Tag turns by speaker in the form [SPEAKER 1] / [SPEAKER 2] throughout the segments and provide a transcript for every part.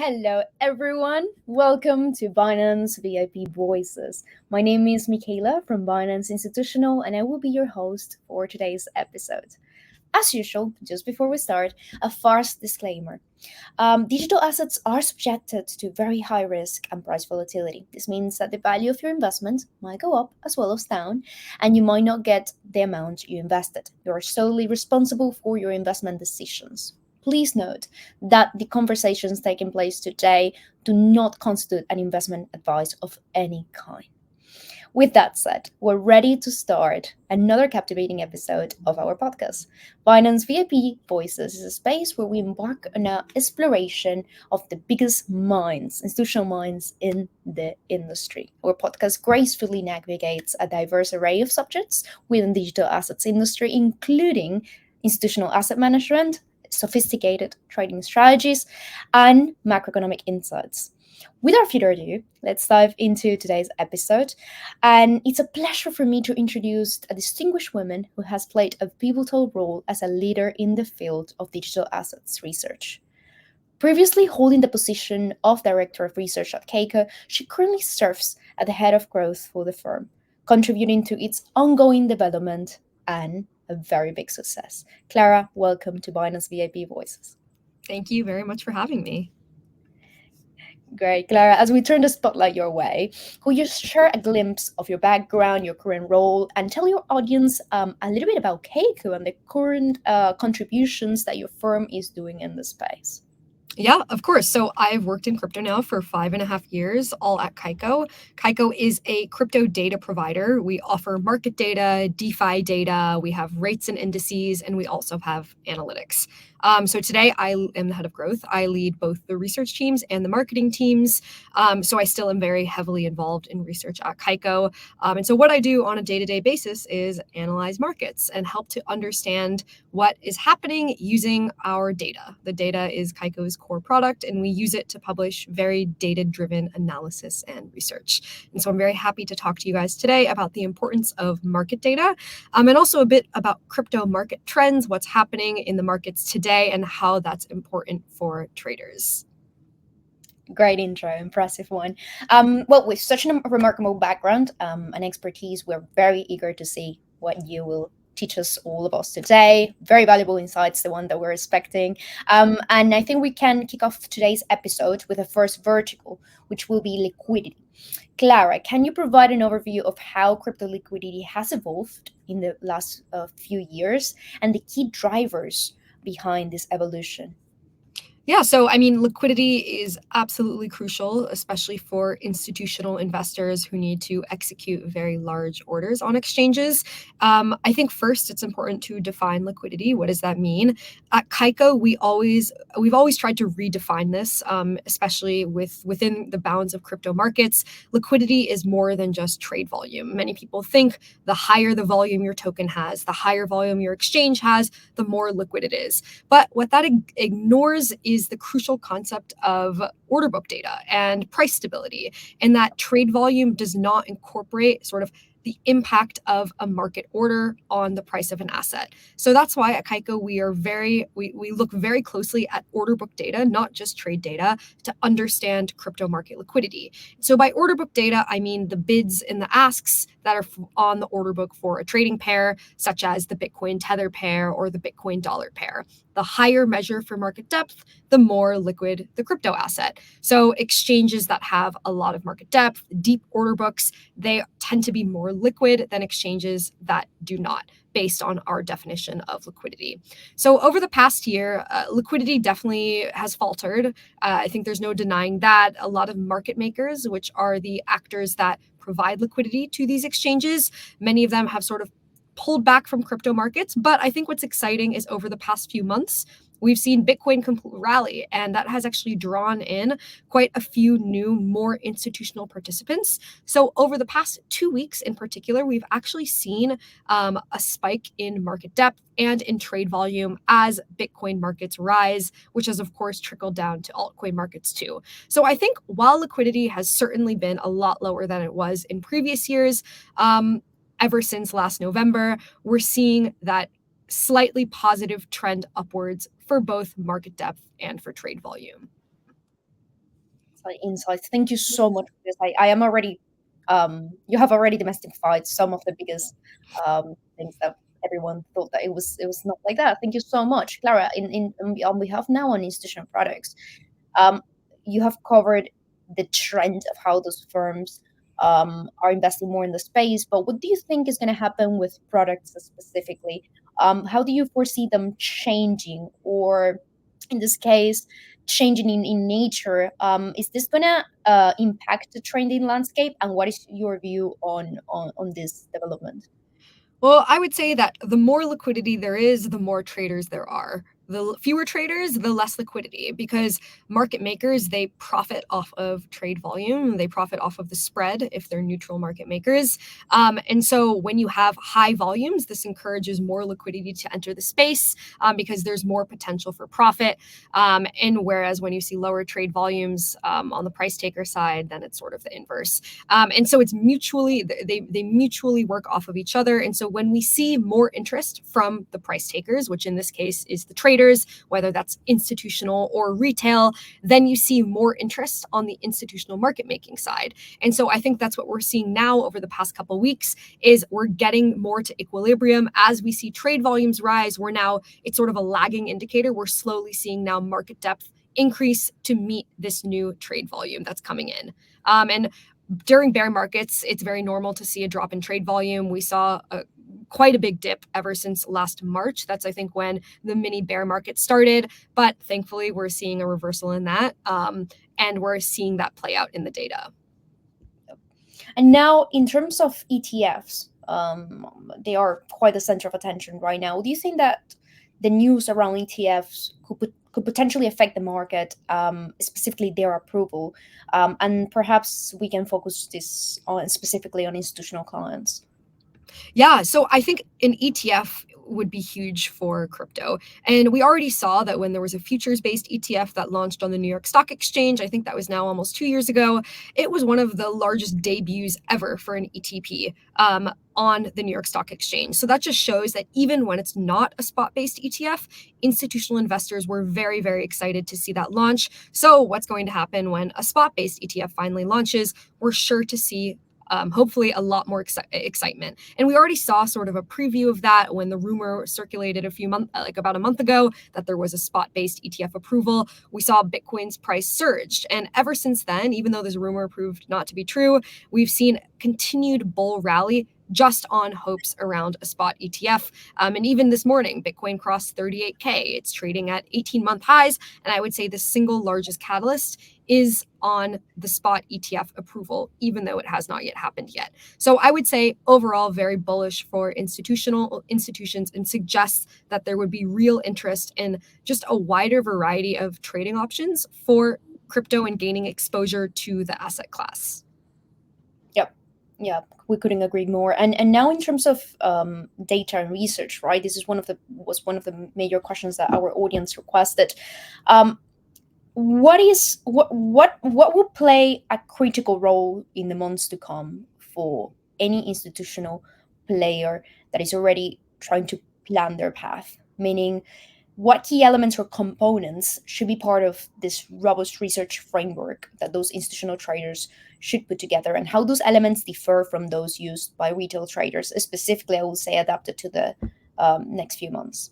[SPEAKER 1] Hello, everyone. Welcome to Binance VIP Voices. My name is Michaela from Binance Institutional, and I will be your host for today's episode. As usual, just before we start, a fast disclaimer. Digital assets are subjected to very high risk and price volatility. This means that the value of your investment might go up as well as down, and you might not get the amount you invested. You are solely responsible for your investment decisions. Please note that the conversations taking place today do not constitute an investment advice of any kind. With that said, we're ready to start another captivating episode of our podcast. Binance VIP Voices is a space where we embark on an exploration of the biggest minds, institutional minds in the industry. Our podcast gracefully navigates a diverse array of subjects within the digital assets industry, including institutional asset management, sophisticated trading strategies, and macroeconomic insights. Without further ado, let's dive into today's episode. And it's a pleasure for me to introduce a distinguished woman who has played a pivotal role as a leader in the field of digital assets research. Previously holding the position of Director of Research at Kaiko, she currently serves at the head of growth for the firm, contributing to its ongoing development and a very big success. Clara, welcome to Binance VIP Voices.
[SPEAKER 2] Thank you very much for having me.
[SPEAKER 1] Great, Clara. As we turn the spotlight your way, could you share a glimpse of your background, your current role, and tell your audience a little bit about Kaiko and the current contributions that your firm is doing in the space?
[SPEAKER 2] Yeah, of course. So I've worked in crypto now for 5.5 years, all at Kaiko. Kaiko is a crypto data provider. We offer market data, DeFi data, we have rates and indices, and we also have analytics. So today I am the head of growth. I lead both the research teams and the marketing teams. So I still am very heavily involved in research at Kaiko. And so what I do on a day-to-day basis is analyze markets and help to understand what is happening using our data. The data is Kaiko's core product, and we use it to publish very data-driven analysis and research. And so I'm very happy to talk to you guys today about the importance of market data, and also a bit about crypto market trends, what's happening in the markets today, and how that's important for traders.
[SPEAKER 1] Great intro, impressive one. Well, with such a remarkable background and expertise, we're very eager to see what you will teach us all of us today. Very valuable insights, the one that we're expecting. And I think we can kick off today's episode with the first vertical, which will be liquidity. Clara, can you provide an overview of how crypto liquidity has evolved in the last few years and the key drivers behind this evolution?
[SPEAKER 2] Yeah, so I mean, liquidity is absolutely crucial, especially for institutional investors who need to execute very large orders on exchanges. I think first it's important to define liquidity. What does that mean? At Kaiko, we've always tried to redefine this, especially within the bounds of crypto markets. Liquidity is more than just trade volume. Many people think the higher the volume your token has, the higher volume your exchange has, the more liquid it is. But what that ignores is the crucial concept of order book data and price stability, and that trade volume does not incorporate sort of the impact of a market order on the price of an asset. So that's why at Kaiko we look very closely at order book data, not just trade data, to understand crypto market liquidity. So by order book data, I mean the bids and the asks that are on the order book for a trading pair, such as the Bitcoin Tether pair or the Bitcoin dollar pair. The higher measure for market depth, the more liquid the crypto asset. So exchanges that have a lot of market depth, deep order books, they tend to be more liquid than exchanges that do not, based on our definition of liquidity. So over the past year, liquidity definitely has faltered. I think there's no denying that. A lot of market makers, which are the actors that provide liquidity to these exchanges, many of them have sort of pulled back from crypto markets. But I think what's exciting is over the past few months, we've seen Bitcoin rally, and that has actually drawn in quite a few new, more institutional participants. So over the past 2 weeks in particular, we've actually seen a spike in market depth and in trade volume as Bitcoin markets rise, which has, of course, trickled down to altcoin markets too. So I think while liquidity has certainly been a lot lower than it was in previous years, ever since last November, we're seeing that slightly positive trend upwards for both market depth and for trade volume.
[SPEAKER 1] insights. Thank you so much for this. I am already, you have already demystified some of the biggest things that everyone thought that it was not like that. Thank you so much, Clara. On behalf now on institutional products, um, you have covered the trend of how those firms are investing more in the space. But what do you think is going to happen with products specifically? How do you foresee them changing, or in this case, changing in nature? Is this going to impact the trading landscape? And what is your view on this development?
[SPEAKER 2] Well, I would say that the more liquidity there is, the more traders there are. The fewer traders, the less liquidity, because market makers, they profit off of trade volume. They profit off of the spread if they're neutral market makers. And so when you have high volumes, this encourages more liquidity to enter the space because there's more potential for profit. And whereas when you see lower trade volumes on the price taker side, then it's sort of the inverse. And so it's mutually, they mutually work off of each other. And so when we see more interest from the price takers, which in this case is the traders, whether that's institutional or retail, then you see more interest on the institutional market making side. And so I think that's what we're seeing now over the past couple of weeks is we're getting more to equilibrium. As we see trade volumes rise, it's sort of a lagging indicator. We're slowly seeing now market depth increase to meet this new trade volume that's coming in. And during bear markets, it's very normal to see a drop in trade volume. We saw quite a big dip ever since last March. That's, I think, when the mini bear market started. But thankfully, we're seeing a reversal in that. And we're seeing that play out in the data.
[SPEAKER 1] And now, in terms of ETFs, they are quite the center of attention right now. Do you think that the news around ETFs could potentially affect the market, specifically their approval? And perhaps we can focus this on specifically on institutional clients.
[SPEAKER 2] Yeah, so I think an ETF would be huge for crypto. And we already saw that when there was a futures-based ETF that launched on the New York Stock Exchange, I think that was now almost 2 years ago, it was one of the largest debuts ever for an ETP on the New York Stock Exchange. So that just shows that even when it's not a spot-based ETF, institutional investors were very, very excited to see that launch. So what's going to happen when a spot-based ETF finally launches? We're sure to see hopefully a lot more excitement. And we already saw sort of a preview of that when the rumor circulated about a month ago that there was a spot-based ETF approval. We saw Bitcoin's price surged. And ever since then, even though this rumor proved not to be true, we've seen continued bull rally just on hopes around a spot ETF. And even this morning, Bitcoin crossed 38K. It's trading at 18-month highs. And I would say the single largest catalyst is on the spot ETF approval, even though it has not yet happened yet. So I would say overall very bullish for institutions and suggests that there would be real interest in just a wider variety of trading options for crypto and gaining exposure to the asset class.
[SPEAKER 1] Yeah, we couldn't agree more. And now in terms of data and research, right? This is one of the major questions that our audience requested. What will play a critical role in the months to come for any institutional player that is already trying to plan their path? Meaning, what key elements or components should be part of this robust research framework that those institutional traders should put together, and how those elements differ from those used by retail traders, specifically, I will say, adapted to the next few months?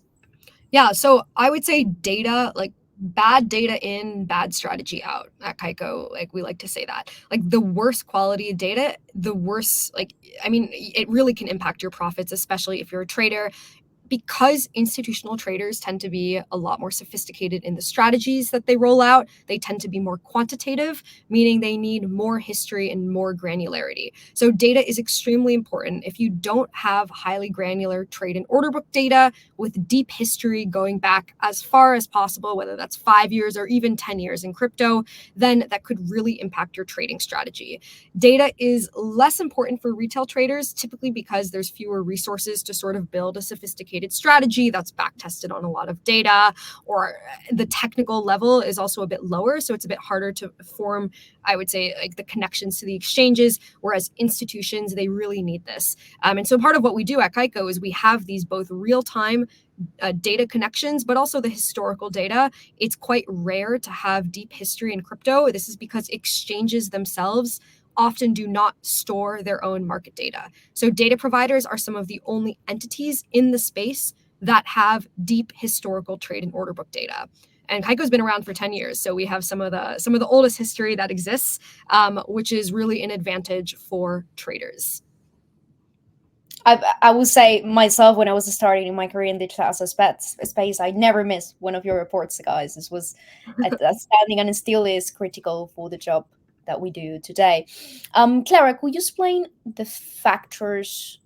[SPEAKER 2] Yeah, so I would say data, like bad data in, bad strategy out at Kaiko. Like we like to say that. Like the worse quality data, the worse, it really can impact your profits, especially if you're a trader. Because institutional traders tend to be a lot more sophisticated in the strategies that they roll out, they tend to be more quantitative, meaning they need more history and more granularity. So data is extremely important. If you don't have highly granular trade and order book data with deep history going back as far as possible, whether that's 5 years or even 10 years in crypto, then that could really impact your trading strategy. Data is less important for retail traders, typically because there's fewer resources to sort of build a sophisticated sophisticated strategy that's back tested on a lot of data, or the technical level is also a bit lower. So it's a bit harder to form, I would say, like the connections to the exchanges, whereas institutions, they really need this. And so part of what we do at Kaiko is we have these both real-time data connections, but also the historical data. It's quite rare to have deep history in crypto. This is because exchanges themselves often do not store their own market data. So data providers are some of the only entities in the space that have deep historical trade and order book data. And Kaiko's been around for 10 years, so we have some of the oldest history that exists, which is really an advantage for traders.
[SPEAKER 1] I would say myself, when I was starting in my career in digital asset space, I never missed one of your reports, guys. This was outstanding, and it still is critical for the job that we do today. Clara, could you explain the factors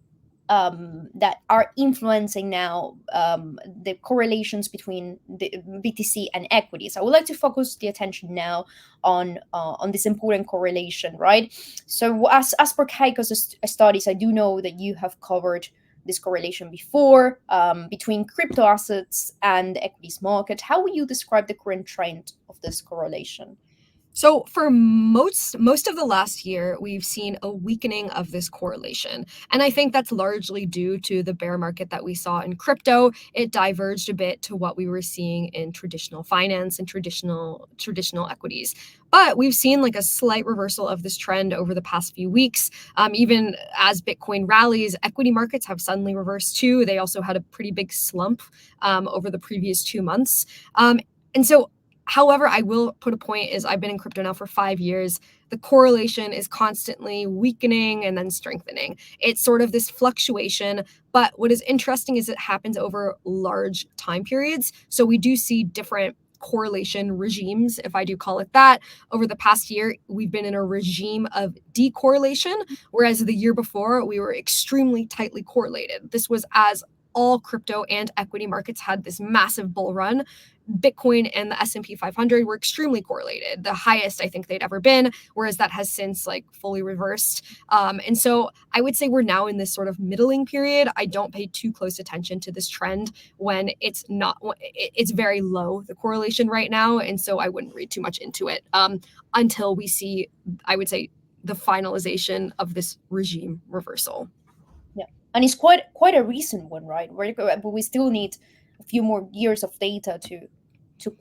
[SPEAKER 1] that are influencing now the correlations between the BTC and equities? I would like to focus the attention now on this important correlation, right? So as per Kaiko's studies, I do know that you have covered this correlation before between crypto assets and the equities market. How would you describe the current trend of this correlation?
[SPEAKER 2] So for most of the last year, we've seen a weakening of this correlation. And I think that's largely due to the bear market that we saw in crypto. It diverged a bit to what we were seeing in traditional finance and traditional equities. But we've seen like a slight reversal of this trend over the past few weeks. Even as Bitcoin rallies, equity markets have suddenly reversed too. They also had a pretty big slump over the previous 2 months. And so however, I will put a point is I've been in crypto now for 5 years. The correlation is constantly weakening and then strengthening. It's sort of this fluctuation. But what is interesting is it happens over large time periods. So we do see different correlation regimes, if I do call it that. Over the past year, we've been in a regime of decorrelation, whereas the year before, we were extremely tightly correlated. This was as all crypto and equity markets had this massive bull run. Bitcoin and the S&P 500 were extremely correlated, the highest I think they'd ever been, whereas that has since like fully reversed. And so I would say we're now in this sort of middling period. I don't pay too close attention to this trend when it's very low, the correlation right now. And so I wouldn't read too much into it until we see, I would say, the finalization of this regime reversal.
[SPEAKER 1] Yeah, and it's quite a recent one, right? But we still need a few more years of data to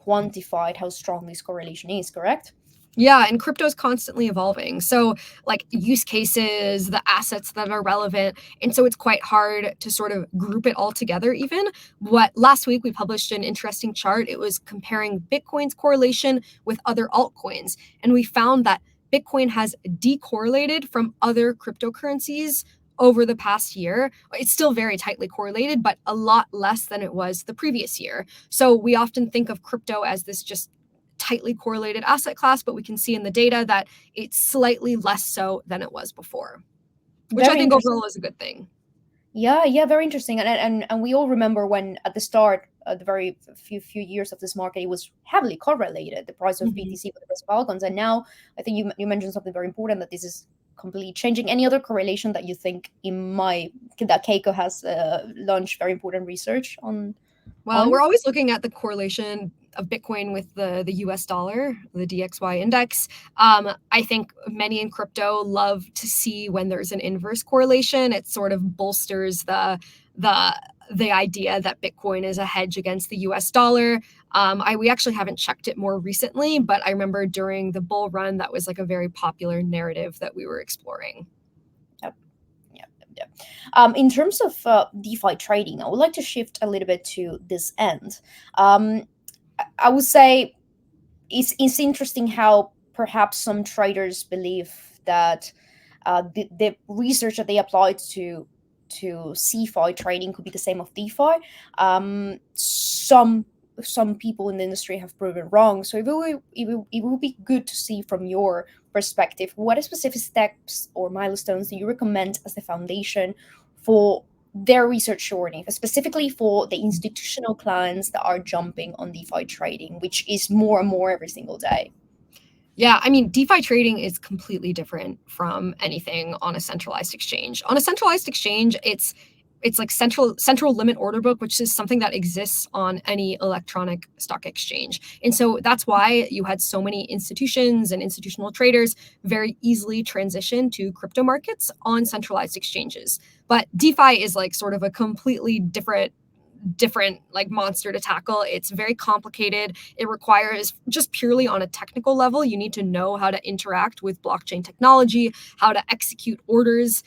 [SPEAKER 1] quantify how strong this correlation is, correct?
[SPEAKER 2] Yeah, and crypto is constantly evolving. So, like use cases, the assets that are relevant. And so it's quite hard to sort of group it all together, even. What last week we published an interesting chart. It was comparing Bitcoin's correlation with other altcoins. And we found that Bitcoin has decorrelated from other cryptocurrencies over the past year. It's still very tightly correlated, but a lot less than it was the previous year. So we often think of crypto as this just tightly correlated asset class, but we can see in the data that it's slightly less so than it was before, which I think overall is a good thing.
[SPEAKER 1] Yeah, very interesting. And we all remember when at the start, the very few years of this market, it was heavily correlated, the price of BTC with the price of altcoins. And now I think you mentioned something very important, that this is completely changing. Any other correlation that you think that Kaiko has launched very important research on?
[SPEAKER 2] Well, we're always looking at the correlation of Bitcoin with the US dollar, the DXY index. I think many in crypto love to see when there's an inverse correlation. It sort of bolsters the idea that Bitcoin is a hedge against the US dollar. We actually haven't checked it more recently, but I remember during the bull run, that was like a very popular narrative that we were exploring.
[SPEAKER 1] In terms of DeFi trading, I would like to shift a little bit to this end. I would say it's interesting how perhaps some traders believe that the research that they applied to CeFi trading could be the same of DeFi. Some people in the industry have proven wrong. So it would be good to see from your perspective, what specific steps or milestones do you recommend as the foundation for their research journey, specifically for the institutional clients that are jumping on DeFi trading, which is more and more every single day?
[SPEAKER 2] Yeah, I mean, DeFi trading is completely different from anything on a centralized exchange. On a centralized exchange, it's it's like central limit order book, which is something that exists on any electronic stock exchange. And so that's why you had so many institutions and institutional traders very easily transition to crypto markets on centralized exchanges. But DeFi is like sort of a completely different like monster to tackle. It's very complicated. It requires, just purely on a technical level, you need to know how to interact with blockchain technology, how to execute orders.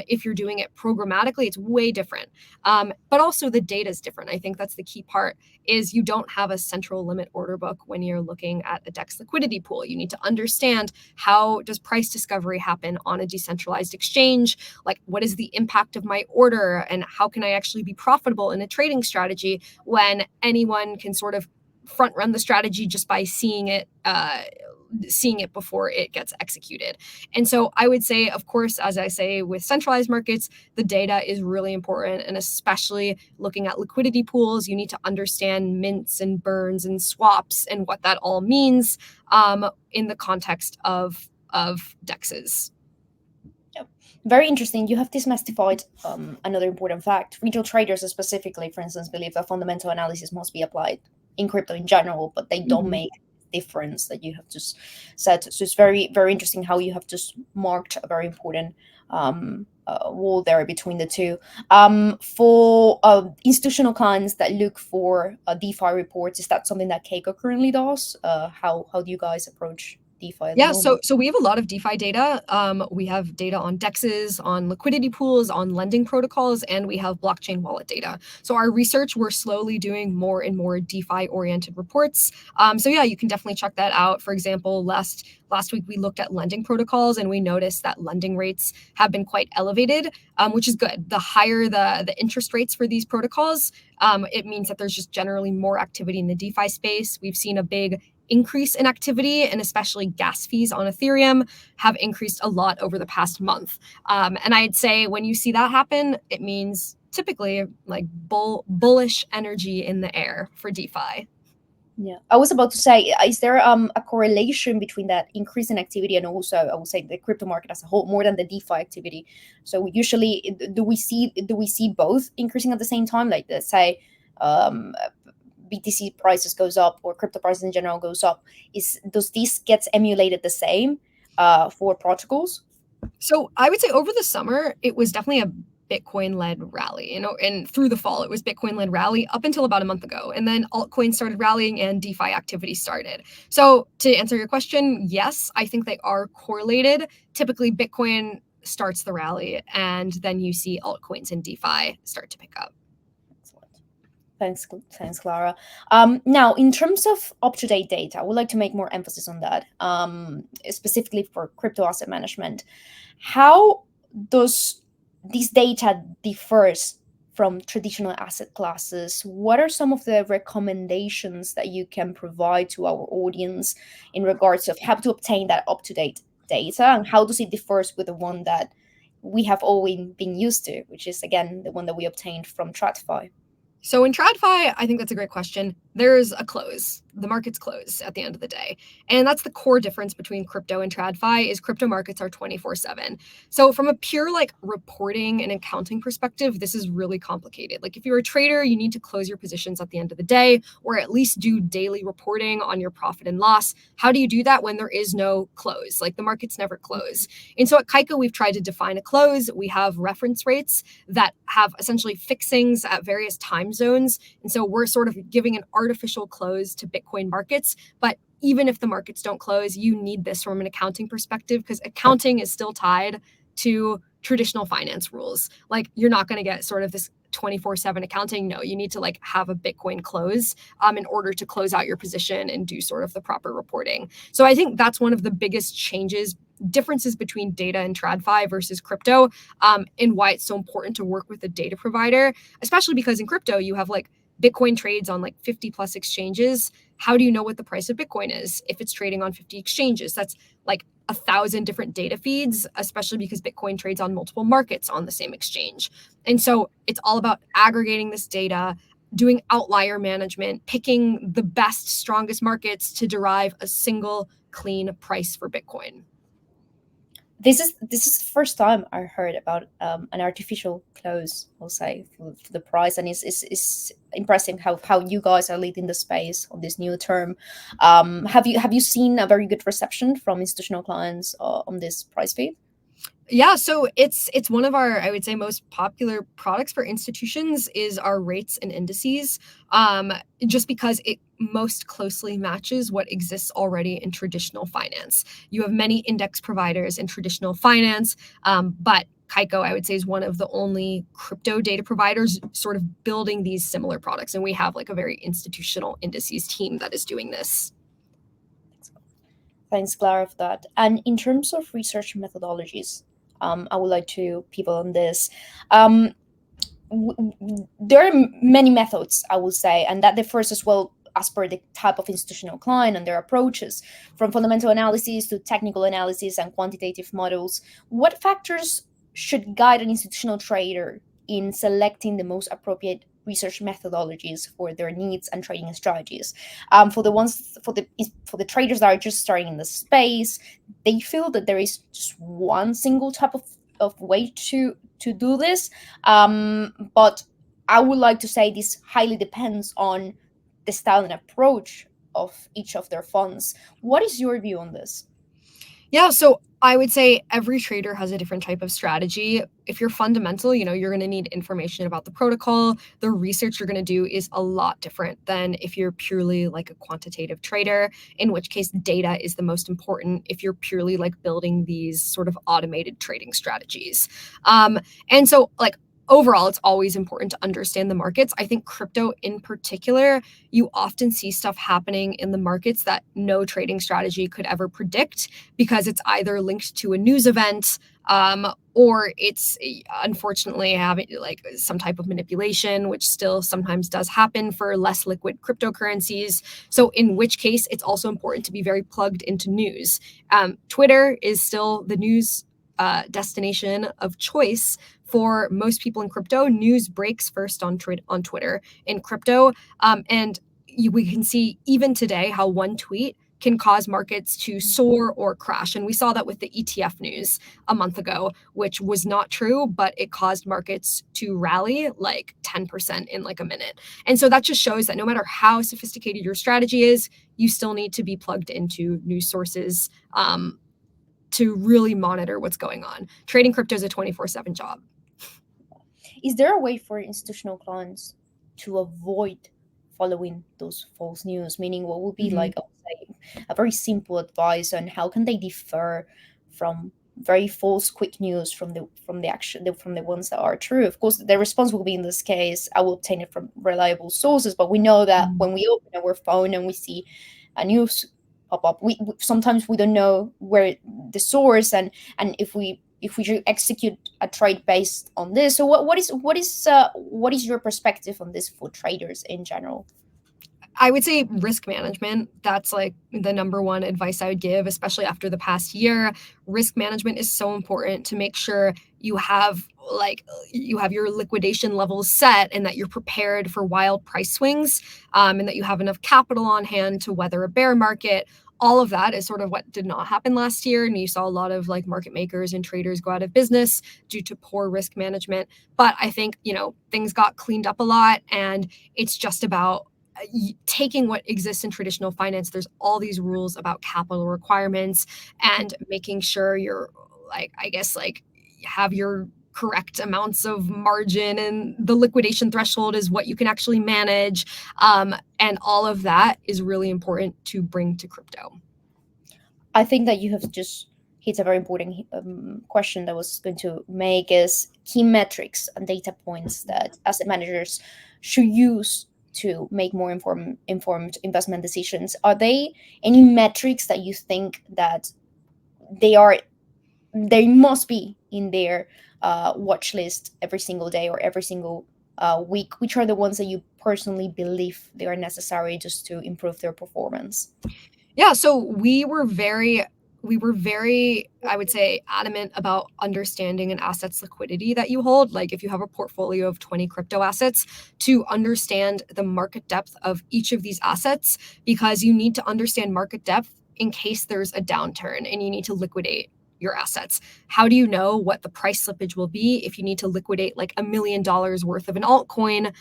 [SPEAKER 2] If you're doing it programmatically, it's way different. But also the data is different. I think that's the key part, is you don't have a central limit order book when you're looking at a DEX liquidity pool. You need to understand, how does price discovery happen on a decentralized exchange? Like, what is the impact of my order, and how can I actually be profitable in a trading strategy when anyone can sort of front run the strategy just by seeing it before it gets executed. And so I would say, of course, as I say with centralized markets, the data is really important. And especially looking at liquidity pools, you need to understand mints and burns and swaps and what that all means in the context of DEXs.
[SPEAKER 1] Very interesting. You have demystified another important fact. Retail traders specifically, for instance, believe that fundamental analysis must be applied in crypto in general, but they don't make difference that you have just said. So it's very, very interesting how you have just marked a very important wall there between the two. For institutional clients that look for DeFi reports, is that something that Kaiko currently does? How do you guys approach DeFi at the moment?
[SPEAKER 2] So we have a lot of DeFi data. We have data on DEXs, on liquidity pools, on lending protocols, and we have blockchain wallet data. So our research, we're slowly doing more and more DeFi-oriented reports. So yeah, you can definitely check that out. For example, last week we looked at lending protocols, and we noticed that lending rates have been quite elevated, which is good. The higher the interest rates for these protocols, it means that there's just generally more activity in the DeFi space. We've seen a big increase in activity, and especially gas fees on Ethereum have increased a lot over the past month. And I'd say when you see that happen, it means typically like bullish energy in the air for DeFi.
[SPEAKER 1] Yeah, I was about to say, is there a correlation between that increase in activity and also, I would say, the crypto market as a whole, more than the DeFi activity? So usually, do we see both increasing at the same time? Like, let's say, BTC prices goes up, or crypto prices in general goes up. Does this get emulated the same for protocols?
[SPEAKER 2] So I would say over the summer, it was definitely a Bitcoin-led rally, and through the fall, it was Bitcoin-led rally up until about a month ago. And then altcoins started rallying and DeFi activity started. So to answer your question, yes, I think they are correlated. Typically, Bitcoin starts the rally, and then you see altcoins and DeFi start to pick up.
[SPEAKER 1] Thanks, Clara. Now, in terms of up-to-date data, I would like to make more emphasis on that, specifically for crypto asset management. How does this data differs from traditional asset classes? What are some of the recommendations that you can provide to our audience in regards of how to obtain that up-to-date data, and how does it differs with the one that we have always been used to, which is, again, the one that we obtained from TradFi?
[SPEAKER 2] So in TradFi, I think that's a great question. There's a close. The markets close at the end of the day. And that's the core difference between crypto and TradFi, is crypto markets are 24/7. So from a pure like reporting and accounting perspective, this is really complicated. Like if you're a trader, you need to close your positions at the end of the day, or at least do daily reporting on your profit and loss. How do you do that when there is no close? Like the markets never close. And so at Kaiko, we've tried to define a close. We have reference rates that have essentially fixings at various time zones. And so we're sort of giving an artificial close to Bitcoin markets. But even if the markets don't close, you need this from an accounting perspective, because accounting is still tied to traditional finance rules. Like you're not going to get sort of this 24/7 accounting. No, you need to like have a Bitcoin close in order to close out your position and do sort of the proper reporting. So I think that's one of the biggest differences between data and TradFi versus crypto, and why it's so important to work with a data provider, especially because in crypto, you have like Bitcoin trades on like 50 plus exchanges. How do you know what the price of Bitcoin is if it's trading on 50 exchanges? That's like 1,000 different data feeds, especially because Bitcoin trades on multiple markets on the same exchange. And so it's all about aggregating this data, doing outlier management, picking the best, strongest markets to derive a single clean price for Bitcoin.
[SPEAKER 1] This is the first time I heard about an artificial close, I'll say, for the price, and it's impressive how you guys are leading the space on this new term. Have you seen a very good reception from institutional clients on this price feed?
[SPEAKER 2] Yeah, so it's one of our, I would say, most popular products for institutions is our rates and indices, um, just because it most closely matches what exists already in traditional finance. You have many index providers in traditional finance, but Kaiko, I would say, is one of the only crypto data providers sort of building these similar products, and we have like a very institutional indices team that is doing this.
[SPEAKER 1] Thanks, Clara, for that. And in terms of research methodologies, I would like to pivot on this. Um, there are many methods, I would say, and that differs as well as per the type of institutional client and their approaches, from fundamental analysis to technical analysis and quantitative models. What factors should guide an institutional trader in selecting the most appropriate research methodologies for their needs and trading strategies? For the ones for the traders that are just starting in the space, they feel that there is just one single type of way to do this, but I would like to say this highly depends on the style and approach of each of their funds. What is your view on this?
[SPEAKER 2] Yeah, so I would say every trader has a different type of strategy. If you're fundamental, you're going to need information about the protocol. The research you're going to do is a lot different than if you're purely like a quantitative trader, in which case data is the most important if you're purely like building these sort of automated trading strategies. And so like overall, it's always important to understand the markets. I think crypto in particular, you often see stuff happening in the markets that no trading strategy could ever predict because it's either linked to a news event, or it's unfortunately having like some type of manipulation, which still sometimes does happen for less liquid cryptocurrencies. So in which case, it's also important to be very plugged into news. Twitter is still the news destination of choice for most people in crypto. News breaks first on Twitter in crypto, and we can see even today how one tweet can cause markets to soar or crash. And we saw that with the ETF news a month ago, which was not true, but it caused markets to rally like 10% in like a minute. And so that just shows that no matter how sophisticated your strategy is, you still need to be plugged into news sources to really monitor what's going on. Trading crypto is a 24/7 job.
[SPEAKER 1] Is there a way for institutional clients to avoid following those false news? Meaning, what would be like, I would say, a very simple advice on how can they differ from very false quick news from the action from the ones that are true? Of course, the response will be in this case, I will obtain it from reliable sources. But we know that when we open our phone and we see a news pop up, we sometimes we don't know where the source and if we should execute a trade based on this. So what is your perspective on this for traders in general?
[SPEAKER 2] I would say risk management. That's like the number one advice I would give, especially after the past year. Risk management is so important to make sure you have your liquidation levels set and that you're prepared for wild price swings, and that you have enough capital on hand to weather a bear market. All of that is sort of what did not happen last year. And you saw a lot of like market makers and traders go out of business due to poor risk management. But I think, things got cleaned up a lot, and it's just about taking what exists in traditional finance. There's all these rules about capital requirements and making sure you're have your correct amounts of margin, and the liquidation threshold is what you can actually manage. And all of that is really important to bring to crypto.
[SPEAKER 1] I think that you have just hit a very important question that I was going to make is key metrics and data points that asset managers should use to make more informed investment decisions. Are they any metrics that you think that they must be in their watch list every single day or every single week? Which are the ones that you personally believe they are necessary just to improve their performance?
[SPEAKER 2] Yeah, so we were very, I would say, adamant about understanding an asset's liquidity that you hold. Like if you have a portfolio of 20 crypto assets, to understand the market depth of each of these assets, because you need to understand market depth in case there's a downturn and you need to liquidate your assets. How do you know what the price slippage will be if you need to liquidate like $1 million worth of an altcoin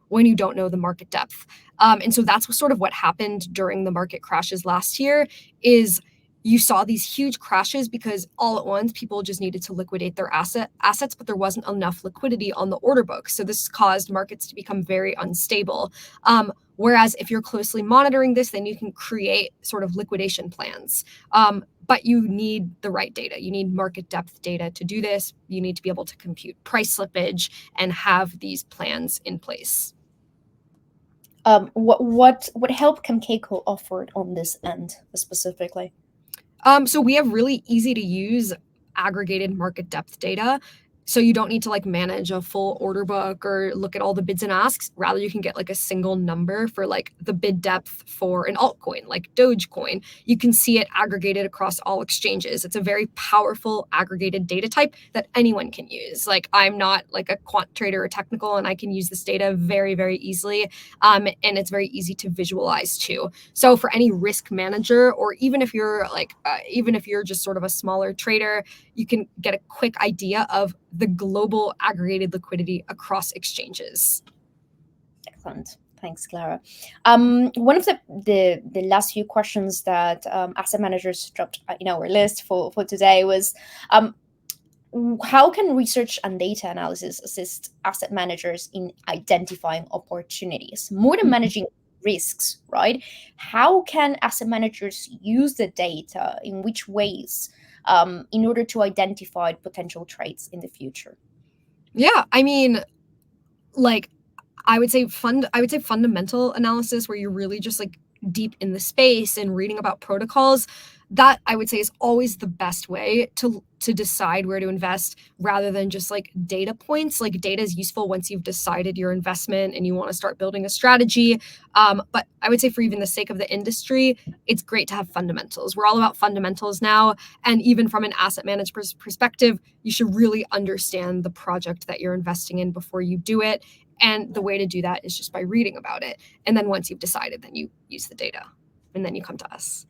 [SPEAKER 2] when you don't know the market depth? And so that's sort of what happened during the market crashes last year is you saw these huge crashes because all at once people just needed to liquidate their assets, but there wasn't enough liquidity on the order book. So this caused markets to become very unstable. Whereas if you're closely monitoring this, then you can create sort of liquidation plans. But you need the right data. You need market depth data to do this. You need to be able to compute price slippage and have these plans in place.
[SPEAKER 1] What help can Kaiko offer on this end specifically?
[SPEAKER 2] So we have really easy to use aggregated market depth data. So you don't need to like manage a full order book or look at all the bids and asks. Rather, you can get like a single number for like the bid depth for an altcoin, like Dogecoin. You can see it aggregated across all exchanges. It's a very powerful aggregated data type that anyone can use. Like I'm not like a quant trader or technical, and I can use this data very, very easily. And it's very easy to visualize too. So for any risk manager, or even if you're just sort of a smaller trader, you can get a quick idea of the global aggregated liquidity across exchanges.
[SPEAKER 1] Excellent. Thanks, Clara. One of the last few questions that asset managers dropped in our list for today was how can research and data analysis assist asset managers in identifying opportunities more than managing risks, right? How can asset managers use the data? In which ways? In order to identify potential trades in the future?
[SPEAKER 2] Yeah, I mean, like I would say fundamental analysis where you're really just like deep in the space and reading about protocols. That I would say is always the best way to decide where to invest rather than just like data points. Like data is useful once you've decided your investment and you want to start building a strategy. But I would say for even the sake of the industry, it's great to have fundamentals. We're all about fundamentals now. And even from an asset manager's perspective, you should really understand the project that you're investing in before you do it. And the way to do that is just by reading about it. And then once you've decided, then you use the data and then you come to us.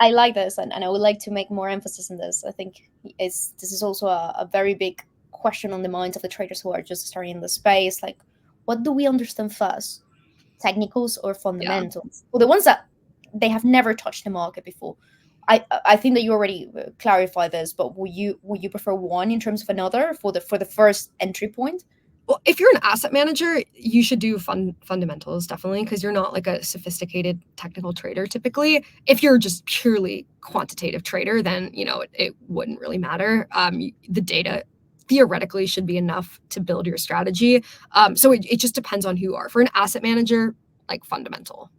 [SPEAKER 1] I like this, and I would like to make more emphasis on this. I think this is also a very big question on the minds of the traders who are just starting in the space. Like, what do we understand first? Technicals or fundamentals? Well, the ones that they have never touched the market before. I think that you already clarified this, but would you prefer one in terms of another for the first entry point?
[SPEAKER 2] Well, if you're an asset manager, you should do fundamentals, definitely, because you're not like a sophisticated technical trader typically. If you're just purely quantitative trader, then, it wouldn't really matter. The data theoretically should be enough to build your strategy. So it just depends on who you are. For an asset manager, like fundamental.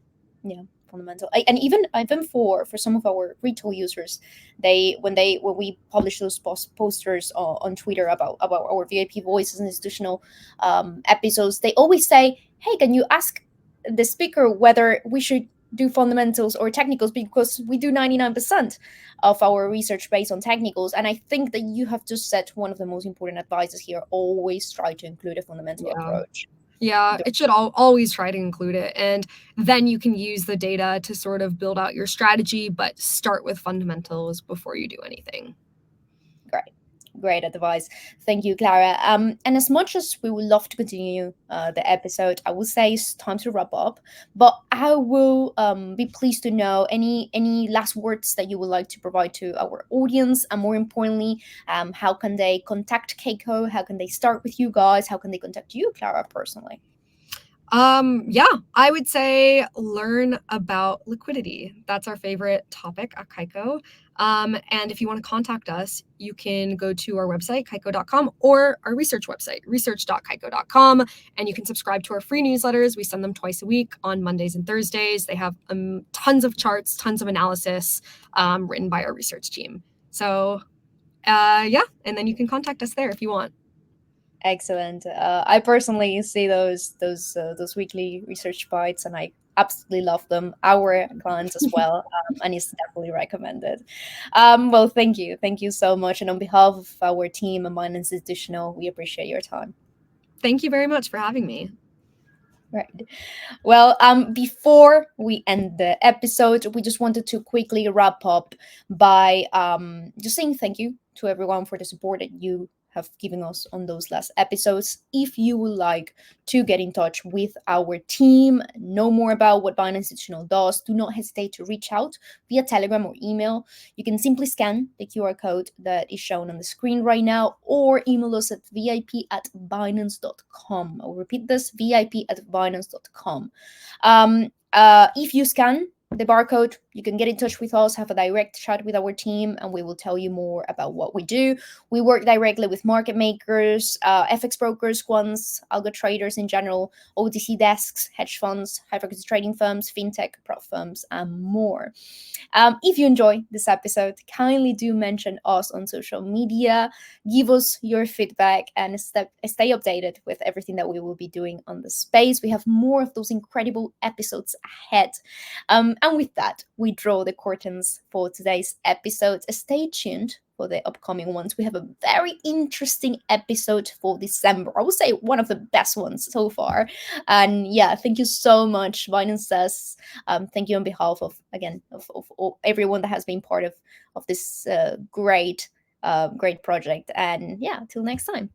[SPEAKER 1] Yeah, fundamental. And even for some of our retail users, when we publish those posters on Twitter about our VIP Voices and institutional episodes, they always say, "Hey, can you ask the speaker whether we should do fundamentals or technicals?" Because we do 99% of our research based on technicals. And I think that you have just said one of the most important advices here: always try to include a fundamental approach.
[SPEAKER 2] Yeah, it should always try to include it. And then you can use the data to sort of build out your strategy, but start with fundamentals before you do anything.
[SPEAKER 1] Great advice. Thank you, Clara. And as much as we would love to continue the episode, I would say it's time to wrap up. But I will be pleased to know any last words that you would like to provide to our audience, and more importantly, how can they contact Kaiko? How can they start with you guys? How can they contact you, Clara, personally?
[SPEAKER 2] I would say learn about liquidity. That's our favorite topic at Kaiko. And if you want to contact us, you can go to our website, kaiko.com, or our research website, research.kaiko.com, and you can subscribe to our free newsletters. We send them twice a week on Mondays and Thursdays. They have tons of charts, tons of analysis written by our research team. So, and then you can contact us there if you want.
[SPEAKER 1] Excellent. I personally see those weekly research bites, and I absolutely love them. Our clients as well, and it's definitely recommended. Well, thank you so much, and on behalf of our team and Binance Institutional, we appreciate your time.
[SPEAKER 2] Thank you very much for having me.
[SPEAKER 1] Right. Well, before we end the episode, we just wanted to quickly wrap up by just saying thank you to everyone for the support that you have given us on those last episodes. If you would like to get in touch with our team, know more about what Binance Institutional does, do not hesitate to reach out via Telegram or email. You can simply scan the QR code that is shown on the screen right now or email us at vip@binance.com. I'll repeat this, vip@binance.com. If you scan the barcode, you can get in touch with us, have a direct chat with our team, and we will tell you more about what we do. We work directly with market makers, FX brokers, quants, algo traders in general, OTC desks, hedge funds, high frequency trading firms, fintech, prop firms, and more. If you enjoy this episode, kindly do mention us on social media, give us your feedback, and stay updated with everything that we will be doing on the space. We have more of those incredible episodes ahead. And with that, we draw the curtains for today's episode. Stay tuned for the upcoming ones. We have a very interesting episode for December. I would say one of the best ones so far. And yeah, thank you so much, Binance says. Thank you on behalf of, again, of everyone that has been part of this great project. And yeah, till next time.